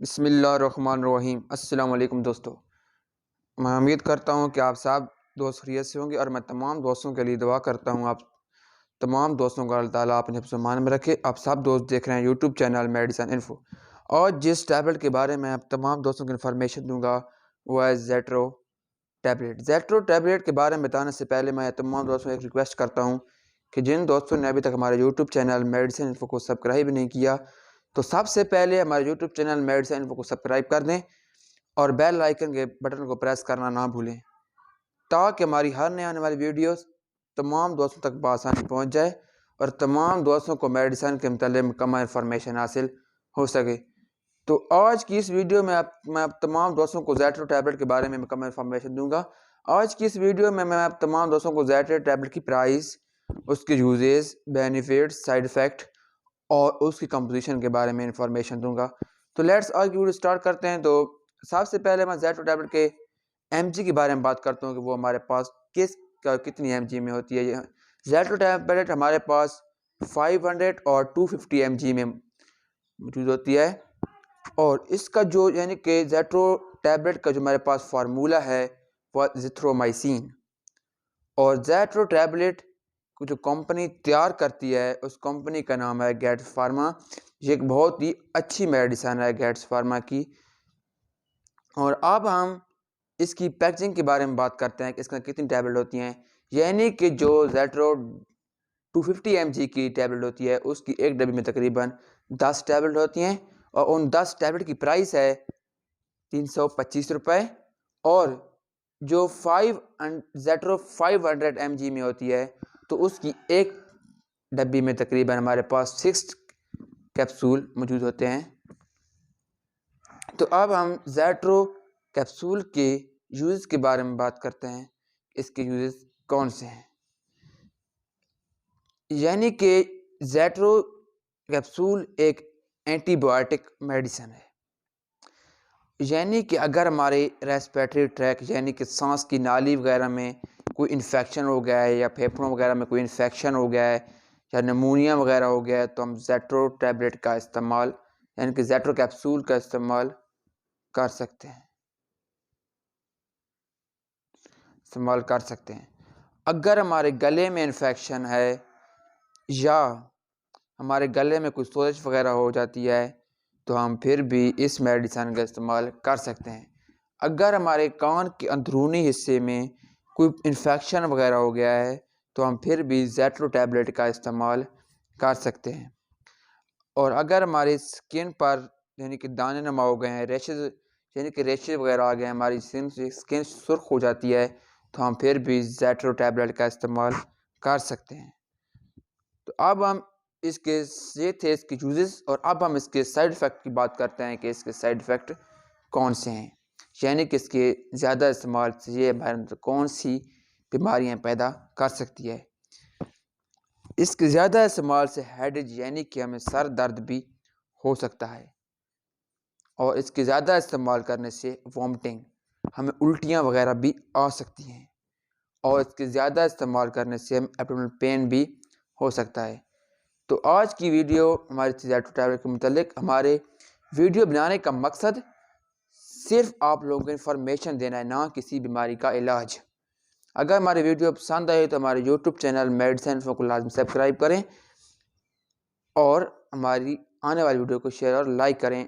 बिस्मिल्लाहिर्रहमानिर्रहीम। अस्सलाम वालेकुम दोस्तों, मैं उम्मीद करता हूँ कि आप सब दोस्त खैरियत से होंगे और मैं तमाम दोस्तों के लिए दुआ करता हूँ आप तमाम दोस्तों को अल्लाह ताला अपने हिफ्ज़ मान में रखे। आप सब दोस्त देख रहे हैं यूट्यूब चैनल मेडिसिन इन्फो। और जिस टैबलेट के बारे में आप तमाम दोस्तों को इन्फॉर्मेशन दूंगा वो है ज़ेट्रो टैबलेट। ज़ेट्रो टैबलेट के बारे में बताने से पहले मैं तमाम दोस्तों से एक रिक्वेस्ट करता हूँ कि जिन दोस्तों ने अभी तक हमारे यूट्यूब चैनल मेडिसिन इन्फो को सब्सक्राइब नहीं किया तो सबसे पहले हमारे यूट्यूब चैनल मेडिसिन इन्फो को सब्सक्राइब कर दें और बेल आइकन के बटन को प्रेस करना ना भूलें ताकि हमारी हर नए आने वाली वीडियोस तमाम दोस्तों तक बआसानी पहुंच जाए और तमाम दोस्तों को मेडिसिन के मतलब मुकम्मल इन्फॉर्मेशन हासिल हो सके। तो आज की इस वीडियो में मैं तमाम दोस्तों को ज़ेट्रो टैबलेट के बारे में मुकम्मल इन्फॉर्मेशन दूंगा। आज की इस वीडियो में मैं तमाम दोस्तों को ज़ेट्रो टैबलेट की प्राइस, उसके यूजेस, बेनिफिट्स, साइड इफ़ेक्ट और उसकी कंपोजिशन के बारे में इंफॉर्मेशन दूंगा। तो लेट्स आज की वीडियो स्टार्ट करते हैं। तो सबसे पहले मैं ज़ेट्रो टैबलेट के एमजी के बारे में बात करता हूँ कि वो हमारे पास कितनी एमजी में होती है। ज़ेट्रो टैबलेट हमारे पास 500 और 250 एमजी में मौजूद होती है और इसका जो यानी कि ज़ेट्रो टैबलेट का जो हमारे पास फार्मूला है वो जिथ्रोमाइसिन। और ज़ेट्रो टैबलेट को जो कंपनी तैयार करती है उस कंपनी का नाम है गैट्स फार्मा। ये एक बहुत ही अच्छी मेडिसिन है गैट्स फार्मा की। और अब हम इसकी पैकेजिंग के बारे में बात करते हैं कि इसमें कितनी टैबलेट होती हैं। यानी कि जो ज़ेट्रो 250 mg की टैबलेट होती है उसकी एक डब्बी में तकरीबन 10 टैबलेट होती हैं और उन 10 टैबलेट की प्राइस है 325 रुपये। और जो ज़ेट्रो 500 mg में होती है तो उसकी एक डब्बी में तकरीबन हमारे पास 6 कैप्सूल मौजूद होते हैं। तो अब हम ज़ेट्रो कैप्सूल के यूज़ के बारे में बात करते हैं। इसके यूज़ कौन से हैं। यानी कि ज़ेट्रो कैप्सूल एक एंटीबायोटिक मेडिसिन है। यानी कि अगर हमारे रेस्पिरेटरी ट्रैक यानी कि सांस की नाली वगैरह में कोई इन्फेक्शन हो गया है या फेफड़ों वगैरह में कोई इन्फेक्शन हो गया है या नमूनिया वगैरह हो गया है तो हम ज़ेट्रो टैबलेट का इस्तेमाल यानी कि ज़ेट्रो कैप्सूल का इस्तेमाल कर सकते हैं। अगर हमारे गले में इन्फेक्शन है या हमारे गले में कोई सोजिश वगैरह हो जाती है तो हम फिर भी इस मेडिसिन का इस्तेमाल कर सकते हैं। अगर हमारे कान के अंदरूनी हिस्से में कोई इन्फेक्शन वगैरह हो गया है तो हम फिर भी ज़ेट्रो टैबलेट का इस्तेमाल कर सकते हैं। और अगर हमारी स्किन पर यानी कि दाने नमा हो गए हैं, यानी कि रेशेज वगैरह आ गए हैं, हमारी स्किन सुर्ख हो जाती है तो हम फिर भी ज़ेट्रो टैबलेट का इस्तेमाल कर सकते हैं। तो अब हम ये थे इसके यूजेस और अब हम इसके साइड इफ़ेक्ट की बात करते हैं कि इसके साइड इफ़ेक्ट कौन से हैं। यानी कि इसके ज़्यादा इस्तेमाल से ये हमारे अंदर कौन सी बीमारियां पैदा कर सकती है। इसके ज़्यादा इस्तेमाल से हेडेज यानी कि हमें सर दर्द भी हो सकता है और इसके ज़्यादा इस्तेमाल करने से वॉमिटिंग हमें उल्टियाँ वगैरह भी आ सकती हैं और इसके ज़्यादा इस्तेमाल करने से हम एब्डोमिनल पेन भी हो सकता है। तो आज की वीडियो हमारे ज़ेट्रो टैबलेट के मुतालिक हमारे वीडियो बनाने का मकसद सिर्फ आप लोगों को इन्फॉर्मेशन देना है, ना किसी बीमारी का इलाज। अगर हमारी वीडियो पसंद आए तो हमारे यूट्यूब चैनल मेडिसिन इन्फो को लाजमी सब्सक्राइब करें और हमारी आने वाली वीडियो को शेयर और लाइक करें।